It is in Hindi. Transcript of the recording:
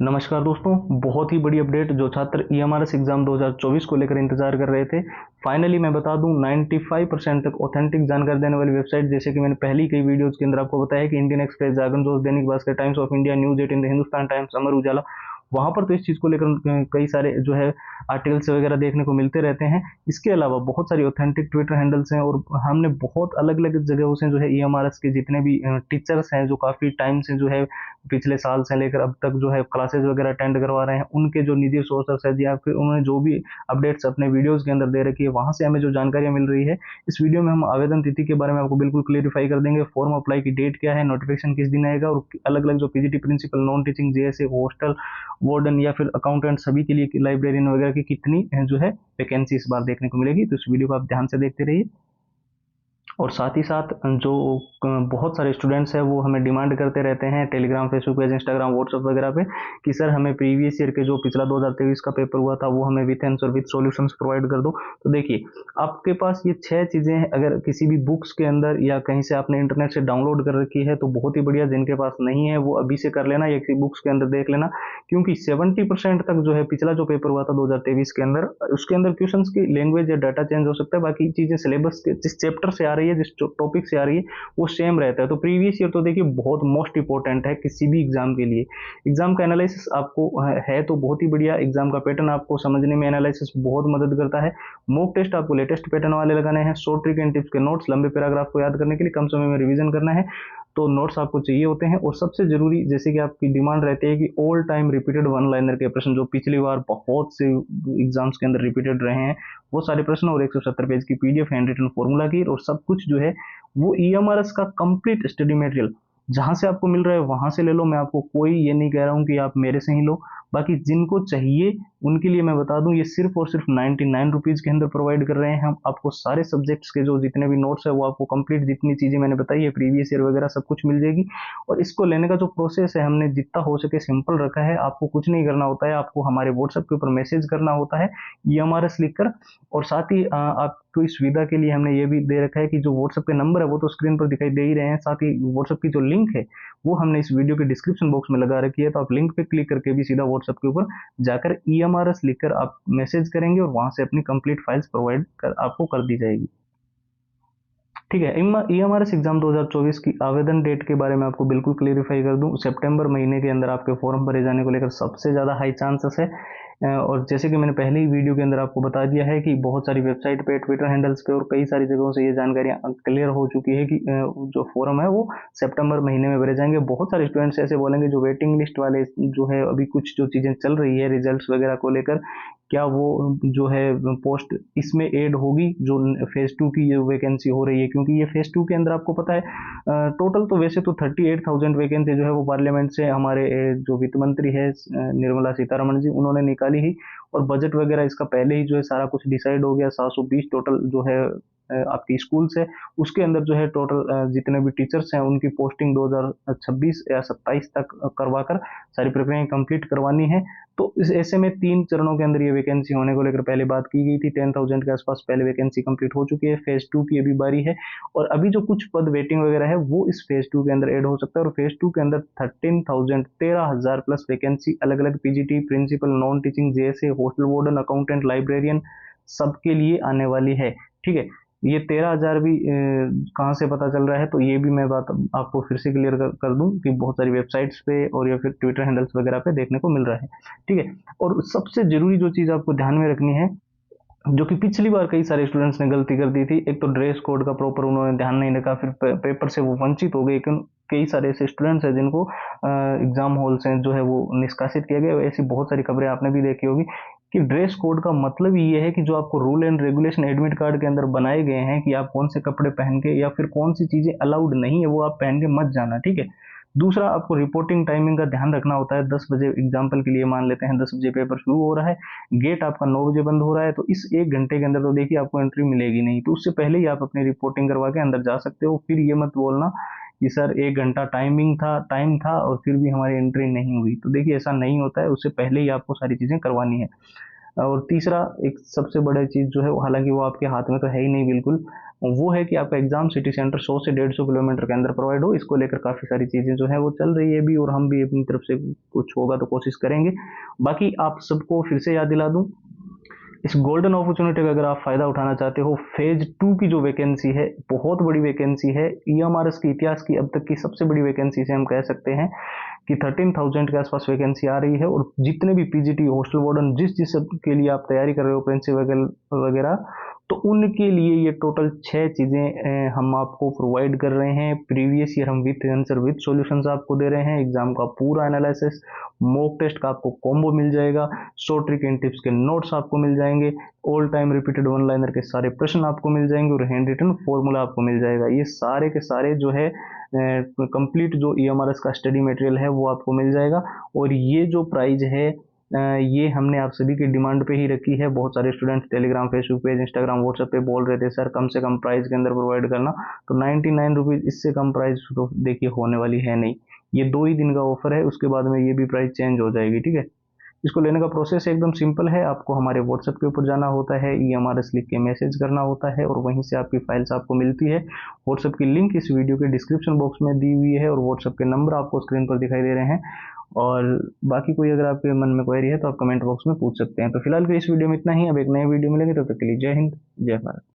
नमस्कार दोस्तों, बहुत ही बड़ी अपडेट। जो छात्र ईएमआरएस एग्जाम 2024 को लेकर इंतजार कर रहे थे, फाइनली मैं बता दूं 95% तक ऑथेंटिक जानकारी देने वाली वेबसाइट, जैसे कि मैंने पहली कई वीडियोस के अंदर आपको बताया कि Indian express, Jagran Josh, Dainik Bhaskar, Times of India, News 18, Hindustan Times, Amar Ujala, वहां पर तो इस चीज को लेकर कई सारे जो है आर्टिकल्स वगैरह देखने को मिलते रहते हैं। इसके अलावा बहुत सारी ऑथेंटिक ट्विटर हैंडल्स हैं और हमने बहुत अलग अलग जगहों से जो है ईएमआरएस के जितने भी टीचर्स हैं जो काफी टाइम से जो है पिछले साल से लेकर अब तक जो है क्लासेस वगैरह अटेंड करवा रहे हैं, उनके जो निजी सोर्सेस है या फिर उन्होंने जो भी अपडेट्स अपने वीडियोस के अंदर दे रखी है, वहां से हमें जो जानकारियां मिल रही है, इस वीडियो में हम आवेदन तिथि के बारे में आपको बिल्कुल क्लियरिफाई कर देंगे। फॉर्म अप्लाई की डेट क्या है, नोटिफिकेशन किस दिन आएगा, और अलग अलग जो PGT principal, non teaching, JSA, hostel warden या फिर अकाउंटेंट, सभी के लिए लाइब्रेरियन वगैरह की कितनी जो है वैकेंसी इस बार देखने को मिलेगी। तो इस वीडियो को आप ध्यान से देखते रहिए। और साथ ही साथ जो बहुत सारे स्टूडेंट्स हैं वो हमें डिमांड करते रहते हैं Telegram, Facebook page, Instagram, WhatsApp वगैरह पे कि सर हमें प्रीवियस ईयर के जो पिछला 2023 का पेपर हुआ था वो हमें with answer with solutions provide कर दो। तो देखिए, आपके पास ये 6 चीजें हैं। अगर किसी भी बुक्स के अंदर या कहीं से आपने इंटरनेट से डाउनलोड कर रखी है तो बहुत ही बढ़िया। जिनके पास नहीं है वो अभी से कर लेना या किसी बुक्स के अंदर देख लेना, क्योंकि 70% तक जो है पिछला जो पेपर हुआ था 2023 के अंदर, उसके अंदर क्वेश्चंस की लैंग्वेज या डाटा चेंज हो सकता है, बाकी चीजें सिलेबस के जिस चैप्टर से आ रही है, जिस टॉपिक से आ रही है, वो सेम रहता है। तो प्रीवियस ईयर तो देखिए बहुत मोस्ट इंपॉर्टेंट है किसी भी एग्जाम के लिए। एग्जाम का एनालिसिस आपको है तो बहुत ही बढ़िया। एग्जाम का पैटर्न आपको समझने में एनालिसिस बहुत मदद करता है। मॉक टेस्ट आपको लेटेस्ट पैटर्न वाले लगाने हैं। शॉर्ट ट्रिक एंड टिप्स के नोट्स, लंबे पैराग्राफ को याद करने के लिए कम समय में रिवीजन करना है, तो नोट्स आपको चाहिए होते हैं। और सबसे जरूरी, जैसे कि आपकी डिमांड रहती है कि all time repeated one liner के प्रश्न, जो पिछली बार बहुत से एग्जाम्स के अंदर रिपीटेड रहे हैं, वो सारे प्रश्न, और 170 पेज की पीडीएफ हैंड रिटन फॉर्मूला की, और सब कुछ जो है वो ईएमआरएस का कंप्लीट स्टडी मटेरियल जहां से आपको मिल रहा है वहां से ले लो। मैं आपको कोई ये नहीं कह रहा हूं कि आप मेरे से ही लो, बाकी जिनको चाहिए उनके लिए मैं बता दूं, ये सिर्फ और सिर्फ 99 रुपीज के अंदर प्रोवाइड कर रहे हैं हम आपको। सारे सब्जेक्ट्स के जो जितने भी नोट्स है वो आपको कंप्लीट, जितनी चीजें मैंने बताई है प्रीवियस ईयर वगैरह, सब कुछ मिल जाएगी। और इसको लेने का जो प्रोसेस है हमने जितना हो सके सिंपल रखा है। आपको कुछ नहीं करना होता है, आपको हमारे व्हाट्सएप के ऊपर मैसेज करना होता है ईएमआरएस लिखकर। और साथ ही आपको इस सुविधा के लिए हमने ये भी दे रखा है कि जो व्हाट्सएप के नंबर है वो तो स्क्रीन पर दिखाई दे ही रहे हैं, साथ ही व्हाट्सएप की जो लिंक है वो हमने इस वीडियो के डिस्क्रिप्शन बॉक्स में लगा रखी है। तो आप लिंक पे क्लिक करके भी सीधा व्हाट्सएप के ऊपर जाकर ईएमआरएस लिखकर आप मैसेज करेंगे और वहां से अपनी कंप्लीट फाइल्स प्रोवाइड कर आपको कर दी जाएगी। ठीक है। ईएमआरएस एग्जाम 2024 की आवेदन डेट के बारे में आपको बिल्कुल क्लियरिफाई कर दूं, सितंबर महीने के अंदर आपके फॉर्म भरे जाने को लेकर सबसे ज्यादा हाई चांसेस है। और जैसे कि मैंने पहले ही वीडियो के अंदर आपको बता दिया है कि बहुत सारी वेबसाइट पे, ट्विटर हैंडल्स पे और कई सारी जगहों से ये जानकारियां क्लियर हो चुकी है कि जो फॉर्म है वो सितंबर महीने में भरे जाएंगे। बहुत सारे स्टूडेंट्स ऐसे बोलेंगे जो वेटिंग लिस्ट वाले जो है, अभी कुछ जो चीजें चल रही है रिजल्ट्स वगैरह को लेकर, क्या वो जो है पोस्ट इसमें ऐड होगी जो फेज 2 की वैकेंसी हो रही है, क्योंकि ये फेज 2 के अंदर आपको पता है टोटल तो वैसे तो 38,000 वैकेंसी जो है वो पार्लियामेंट से हमारे जो वित्त मंत्री है निर्मला सीतारमण जी, उन्होंने निकाली ही। और बजट वगैरह इसका पहले ही जो है सारा कुछ डिसाइड हो गया। 720 टोटल जो है आपकी स्कूल्स है, उसके अंदर जो है टोटल जितने भी टीचर्स हैं उनकी पोस्टिंग 2026 या 27 तक करवाकर सारी प्रक्रियाएं कंप्लीट करवानी है। तो इस ऐसे में 3 चरणों के अंदर ये वैकेंसी होने को लेकर पहले बात की गई थी। 10,000 के आसपास पहले वैकेंसी कंप्लीट हो चुकी है। फेज 2 की अभी बारी है, और अभी जो कुछ पद वेटिंग वगैरह है वो इस फेज 2 के अंदर ऐड हो सकता है। और फेज 2 के अंदर 13,000 प्लस वैकेंसी अलग अलग PGT, principal, non teaching, JSA, hostel warden, accountant, librarian, सबके लिए आने वाली है। ठीक है। ये 13,000 भी कहाँ से पता चल रहा है, तो ये भी मैं बात आपको फिर से क्लियर कर दूं कि बहुत सारी वेबसाइट्स पे और या फिर ट्विटर हैंडल्स वगैरह पे देखने को मिल रहा है। ठीक है। और सबसे जरूरी जो चीज आपको ध्यान में रखनी है, जो कि पिछली बार कई सारे स्टूडेंट्स ने गलती कर दी थी, एक तो ड्रेस कोड का प्रॉपर उन्होंने ध्यान नहीं रखा, फिर पेपर से वो वंचित हो गए। कई सारे ऐसे स्टूडेंट्स हैं जिनको एग्जाम हॉल से जो है वो निष्कासित किया गया। ऐसी बहुत सारी खबरें आपने भी देखी होगी कि ड्रेस कोड का मतलब ये है कि जो आपको rule and regulation admit card के अंदर बनाए गए हैं कि आप कौन से कपड़े पहन के या फिर कौन सी चीजें अलाउड नहीं है वो आप पहन के मत जाना। ठीक है। दूसरा, आपको रिपोर्टिंग टाइमिंग का ध्यान रखना होता है। 10 बजे एग्जाम्पल के लिए मान लेते हैं 10 बजे पेपर शुरू हो रहा है, गेट आपका 9 बजे बंद हो रहा है, तो इस 1 घंटे के अंदर तो देखिए आपको एंट्री मिलेगी नहीं। तो उससे पहले ही आप अपनी रिपोर्टिंग करवा के अंदर जा सकते हो। फिर ये मत बोलना कि सर 1 घंटा टाइम था और फिर भी हमारी एंट्री नहीं हुई। तो देखिए ऐसा नहीं होता है, उससे पहले ही आपको सारी चीजें करवानी है। और तीसरा एक सबसे बड़ा चीज़ जो है, हालांकि वो आपके हाथ में तो है ही नहीं बिल्कुल, वो है कि आपका एग्जाम सिटी सेंटर 100 से 150 किलोमीटर के अंदर प्रोवाइड हो। इसको लेकर काफ़ी सारी चीज़ें जो है वो चल रही है भी, और हम भी अपनी तरफ से कुछ होगा तो कोशिश करेंगे। बाकी आप सबको फिर से याद दिला दूं, इस गोल्डन अपॉर्चुनिटी का अगर आप फायदा उठाना चाहते हो, फेज 2 की जो वैकेंसी है बहुत बड़ी वैकेंसी है, ईएमआरएस के इतिहास की अब तक की सबसे बड़ी वैकेंसी से हम कह सकते हैं कि 13,000 के आसपास वैकेंसी आ रही है। और जितने भी पीजीटी हॉस्टल वार्डन जिस जिस के लिए आप तैयारी कर रहे हो, प्रिंसिपल वगैरह, तो उनके लिए ये टोटल 6 चीज़ें हम आपको प्रोवाइड कर रहे हैं। प्रीवियस ईयर हम विथ आंसर विथ सॉल्यूशंस आपको दे रहे हैं, एग्जाम का पूरा एनालिसिस, मॉक टेस्ट का आपको कॉम्बो मिल जाएगा, शॉर्ट ट्रिक एंड टिप्स के नोट्स आपको मिल जाएंगे, all time repeated one liner के सारे प्रश्न आपको मिल जाएंगे, और हैंड रिटन फॉर्मूला आपको मिल जाएगा। ये सारे के सारे जो है कंप्लीट जो ईएमआरएस का स्टडी मटेरियल है वो आपको मिल जाएगा। और ये जो प्राइस है ये हमने आप सभी की डिमांड पे ही रखी है। बहुत सारे students Telegram, Facebook page, Instagram, WhatsApp पे बोल रहे थे सर कम से कम प्राइस के अंदर प्रोवाइड करना, तो 99 रुपीज़, इससे कम प्राइस तो देखिए होने वाली है नहीं। ये 2 ही दिन का ऑफर है, उसके बाद में ये भी प्राइस चेंज हो जाएगी, ठीक है। इसको लेने का प्रोसेस एकदम सिंपल है, आपको हमारे व्हाट्सएप के ऊपर जाना होता है, ईएमआरएस लिख के मैसेज करना होता है, और वहीं से आपकी फाइल्स आपको मिलती है। व्हाट्सएप की लिंक इस वीडियो के डिस्क्रिप्शन बॉक्स में दी हुई है, और व्हाट्सएप के नंबर आपको स्क्रीन पर दिखाई दे रहे हैं। और बाकी कोई अगर आपके मन में क्वेरी है तो आप कमेंट बॉक्स में पूछ सकते हैं। तो फिलहाल के इस वीडियो में इतना ही, अब एक नए वीडियो मिलेंगे, तब तक के लिए जय हिंद, जय भारत।